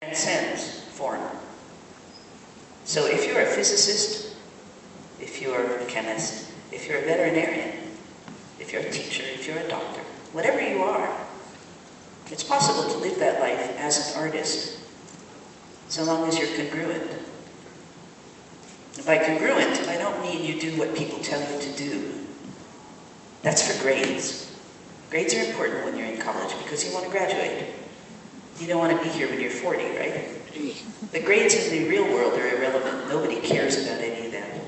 transcends form. So if you're a physicist, if you're a chemist, if you're a veterinarian, if you're a teacher, if you're a doctor, whatever you are, it's possible to live that life as an artist, so long as you're congruent. And by congruent, I don't mean you do what people tell you to do. That's for grades. Grades are important when you're in college because you want to graduate. You don't want to be here when you're 40, right? The grades in the real world are irrelevant. Nobody cares about any of them.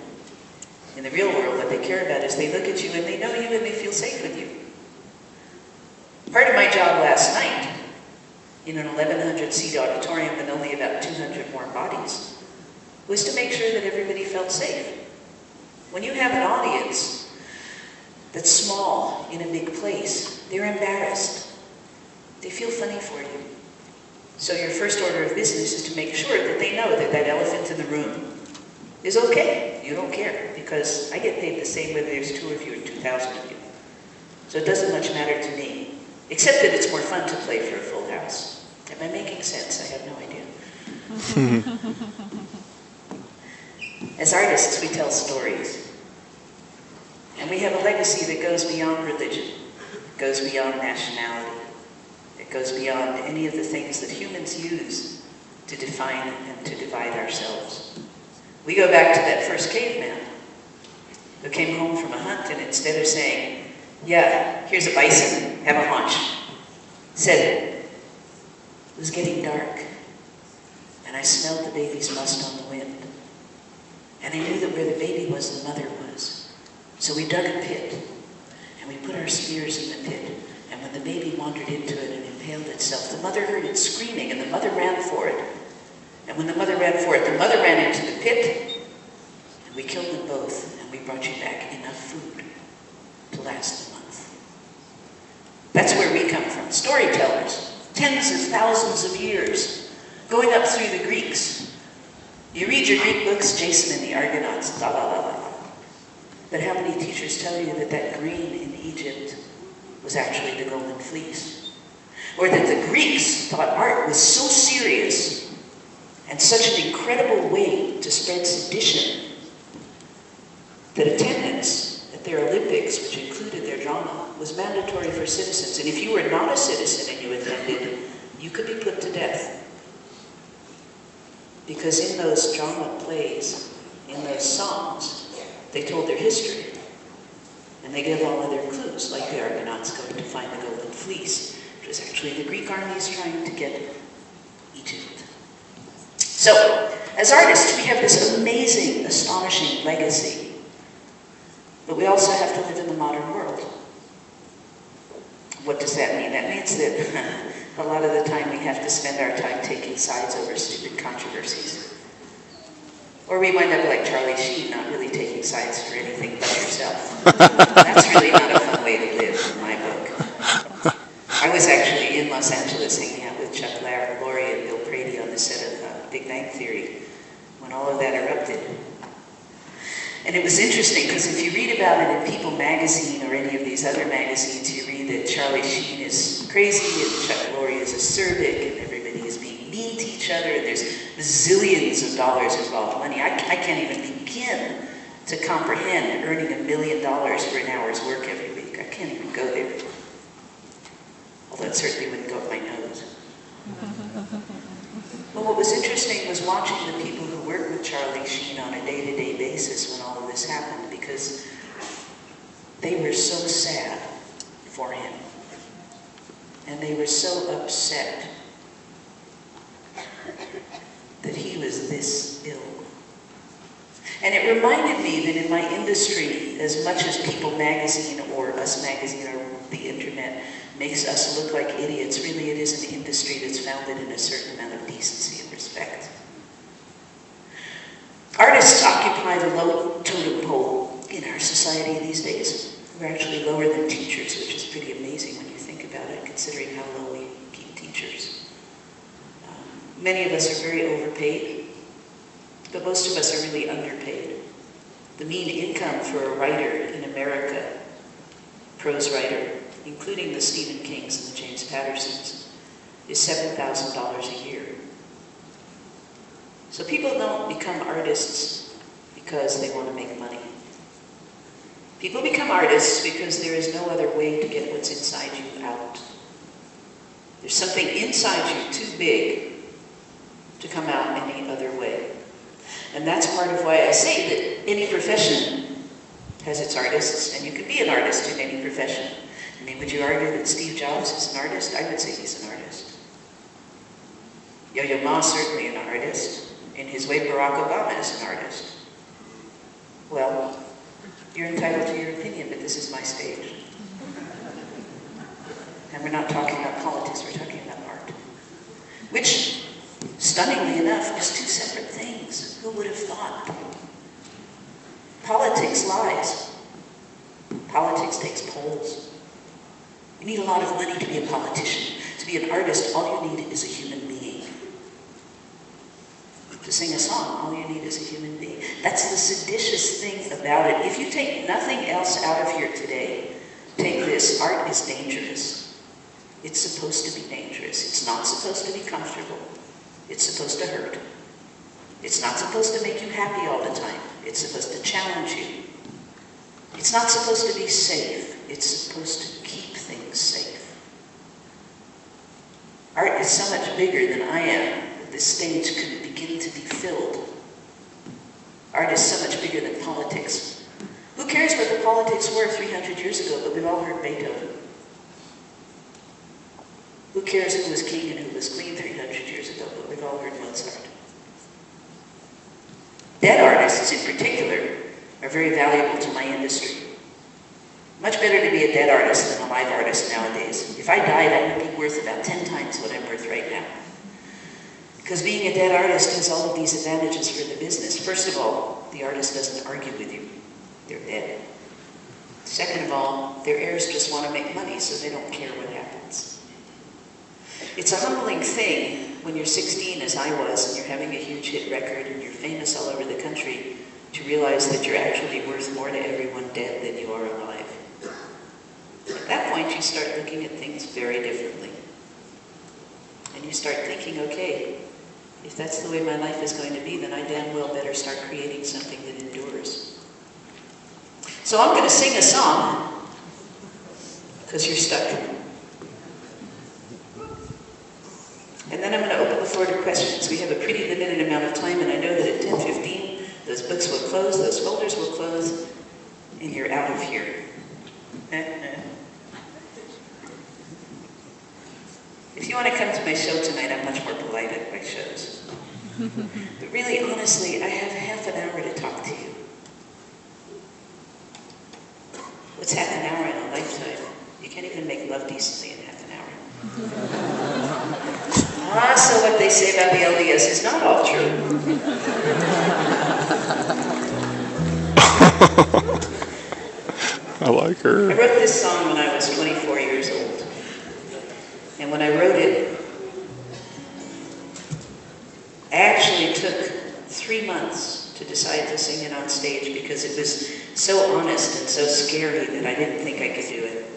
In the real world, what they care about is they look at you and they know you and they feel safe with you. Part of my job last night, in an 1,100-seat auditorium with only about 200 more bodies, was to make sure that everybody felt safe. When you have an audience that's small in a big place, they're embarrassed. They feel funny for you. So your first order of business is to make sure that they know that that elephant in the room is okay. You don't care, because I get paid the same whether there's 2 of you or 2,000 of you. So it doesn't much matter to me, except that it's more fun to play for a full house. Am I making sense? I have no idea. As artists, we tell stories. And we have a legacy that goes beyond religion, goes beyond nationality. It goes beyond any of the things that humans use to define and to divide ourselves. We go back to that first caveman who came home from a hunt, and instead of saying, yeah, here's a bison, have a haunch, said, it was getting dark, and I smelled the baby's must on the wind. And I knew that where the baby was, the mother was. So we dug a pit, and we put our spears in the pit. And when the baby wandered into it and impaled itself, the mother heard it screaming, and the mother ran for it. And when the mother ran for it, the mother ran into the pit, and we killed them both, and we brought you back enough food to last a month. That's where we come from. Storytellers, tens of thousands of years, going up through the Greeks. You read your Greek books, Jason and the Argonauts, la la la la. But how many teachers tell you that that green in Egypt was actually the golden fleece? Or that the Greeks thought art was so serious and such an incredible way to spread sedition that attendance at their Olympics, which included their drama, was mandatory for citizens. And if you were not a citizen and you attended, you could be put to death. Because in those drama plays, in those songs, they told their history. And they gave all of their clues, like the Argonauts going to find the golden fleece, which was actually the Greek armies trying to get Egypt. So, as artists, we have this amazing, astonishing legacy. But we also have to live in the modern world. What does that mean? That means that a lot of the time we have to spend our time taking sides over stupid controversies. Or we wind up like Charlie Sheen, not really taking sides for anything but yourself. That's really not a fun way to live, in my book. I was actually in Los Angeles hanging out with Chuck Lorre and Bill Prady on the set of Big Bang Theory when all of that erupted. And it was interesting because if you read about it in People magazine or any of these other magazines, you read that Charlie Sheen is crazy and Chuck Lorre is acerbic and everybody is being mean to each other and there's zillions of dollars involved. Money, I can't even begin to comprehend earning $1 million for an hour's work every week. I can't even go there. Although it certainly wouldn't go up my nose. But what was interesting was watching the people who work with Charlie Sheen on a day-to-day basis when all of this happened, because they were so sad for him. And they were so upset that he was this ill. And it reminded me that in my industry, as much as People magazine or Us magazine or the internet makes us look like idiots, really it is an industry that's founded in a certain amount of decency and respect. Artists occupy the low totem pole in our society these days. We're actually lower than teachers, which is pretty amazing when you think about it, considering how low we keep teachers. Many of us are very overpaid, but most of us are really underpaid. The mean income for a writer in America, prose writer, including the Stephen Kings and the James Pattersons, is $7,000 a year. So people don't become artists because they want to make money. People become artists because there is no other way to get what's inside you out. There's something inside you too big to come out any other way. And that's part of why I say that any profession has its artists, and you can be an artist in any profession. I mean, would you argue that Steve Jobs is an artist? I would say he's an artist. Yo-Yo Ma's certainly an artist. In his way, Barack Obama is an artist. Well, you're entitled to your opinion, but this is my stage. And we're not talking about politics, we're talking about art. Which, stunningly enough, is two separate things. Who would have thought? Politics lies. Politics takes polls. You need a lot of money to be a politician. To be an artist, all you need is a human being. To sing a song, all you need is a human being. That's the seditious thing about it. If you take nothing else out of here today, take this. Art is dangerous. It's supposed to be dangerous. It's not supposed to be comfortable. It's supposed to hurt. It's not supposed to make you happy all the time. It's supposed to challenge you. It's not supposed to be safe. It's supposed to keep things safe. Art is so much bigger than I am that this stage couldn't begin to be filled. Art is so much bigger than politics. Who cares what the politics were 300 years ago, but we've all heard Beethoven. Who cares who was king and who was queen 300 years ago, but we've all heard Mozart. Dead artists, in particular, are very valuable to my industry. Much better to be a dead artist than a live artist nowadays. If I died, I would be worth about 10 times what I'm worth right now. Because being a dead artist has all of these advantages for the business. First of all, the artist doesn't argue with you. They're dead. Second of all, their heirs just want to make money, so they don't care what happens. It's a humbling thing when you're 16, as I was, and you're having a huge hit record and you're famous all over the country, to realize that you're actually worth more to everyone dead than you are alive. At that point, you start looking at things very differently. And you start thinking, okay, if that's the way my life is going to be, then I damn well better start creating something that endures. So I'm going to sing a song, because you're stuck. And then I'm going to open the floor to questions. We have a pretty limited amount of time, and I know that at 10:15, those books will close, those folders will close, and you're out of here. If you want to come to my show tonight, I'm much more polite at my shows. But really, honestly, I have half an hour to talk to you. What's half an hour in a lifetime? You can't even make love decently in half an hour. So what they say about the LDS is not all true. I like her. I wrote this song when I was 24 years old. And when I wrote it, I actually took 3 months to decide to sing it on stage because it was so honest and so scary that I didn't think I could do it.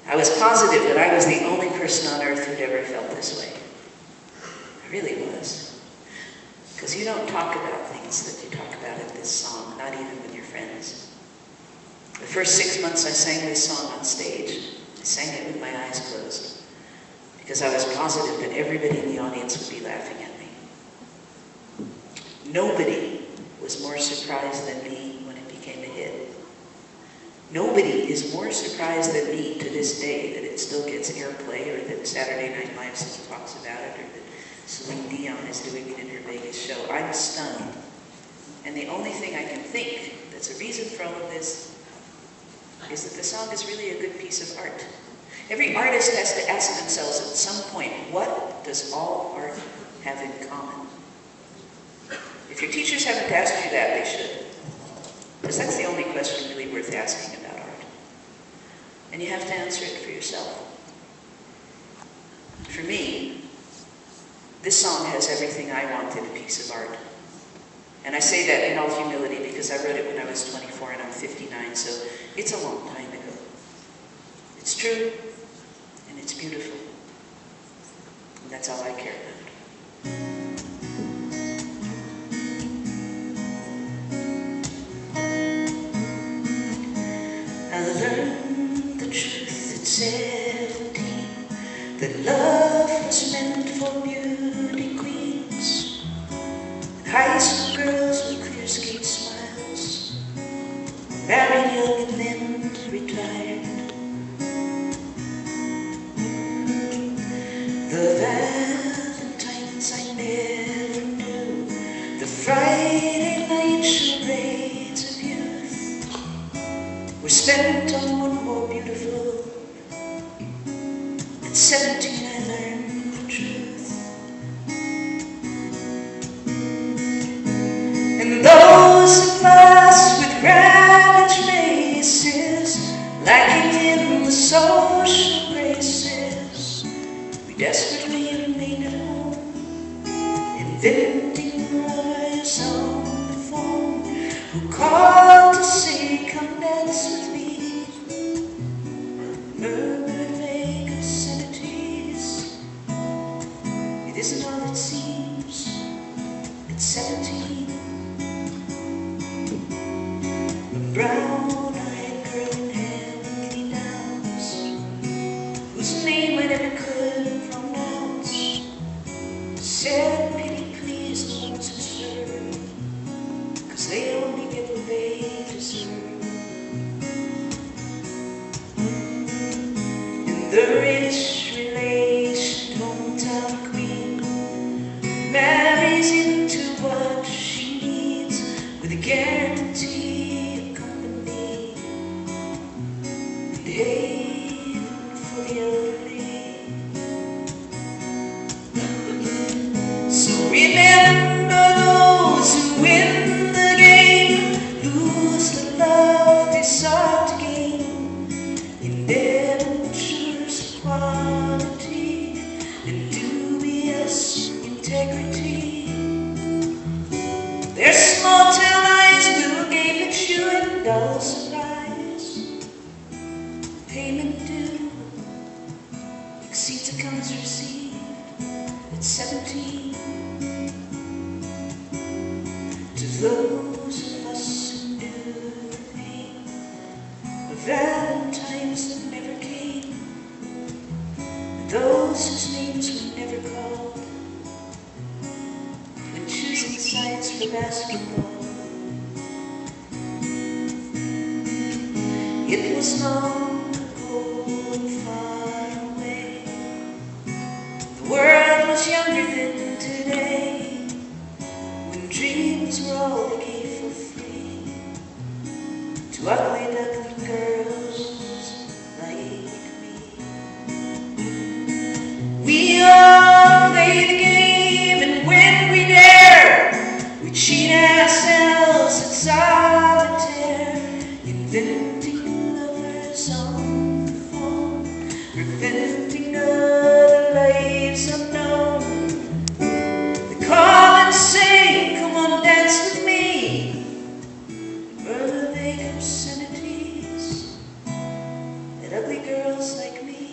I was positive that I was the only person on earth who'd ever felt this way. I really was. Because you don't talk about things that you talk about in this song, not even with your friends. The first 6 months I sang this song on stage, I sang it with my eyes closed. Because I was positive that everybody in the audience would be laughing at me. Nobody was more surprised than me when it became a hit. Nobody is more surprised than me to this day that it still gets airplay, or that Saturday Night Live still talks about it, or that Celine Dion is doing it in her Vegas show. I'm stunned. And the only thing I can think that's a reason for all of this is that the song is really a good piece of art. Every artist has to ask themselves at some point, what does all art have in common? If your teachers haven't asked you that, they should. Because that's the only question really worth asking about art. And you have to answer it for yourself. For me, this song has everything I want in a piece of art. And I say that in all humility because I wrote it when I was 24 and I'm 59, so it's a long time ago. It's true, and it's beautiful. And that's all I care about. Love was meant for beauty queens, high school girls with clear skate smiles, married young and then retired. The Valentines I never knew, the Friday night charades of youth, were spent on one more beautiful. At 17 I learned the truth. And those of us with ravaged faces, lacking in the social graces, we desperately remained at home, inventing lovers on the phone, who called to say, "Come dance with me," murmured vague obscenities. It isn't all it seems. At 17, a brown-eyed girl in hand-me-downs, whose name I never could pronounce, said, "Pity please the ones who serve, 'cause they only get what they deserve." And the rich relation hometown queen marries into what she needs, with a guarantee of company and haven for the elderly. So remember those who win the game, lose the love they sought to gain, in Devonshire's quality and dubious integrity. Their small town eyes will gape at you in dull surprise. Payment due exceeds accounts received at 17. To those of us who knew the pain of Valentines that never came, those whose names were never called when choosing sides for basketball. It was long ago and far away. The world was younger than today, when dreams were all they gave for free to ugly duckling girls like me. We all play the game, and when we dare, we cheat ourselves at solitaire, inventing lovers on the phone, preventing other lives unknown. They call and say, "Come on, dance with me," murmur vague obscenities at ugly girls like me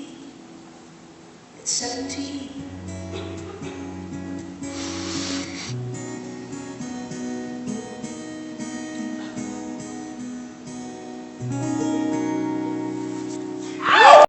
at 17.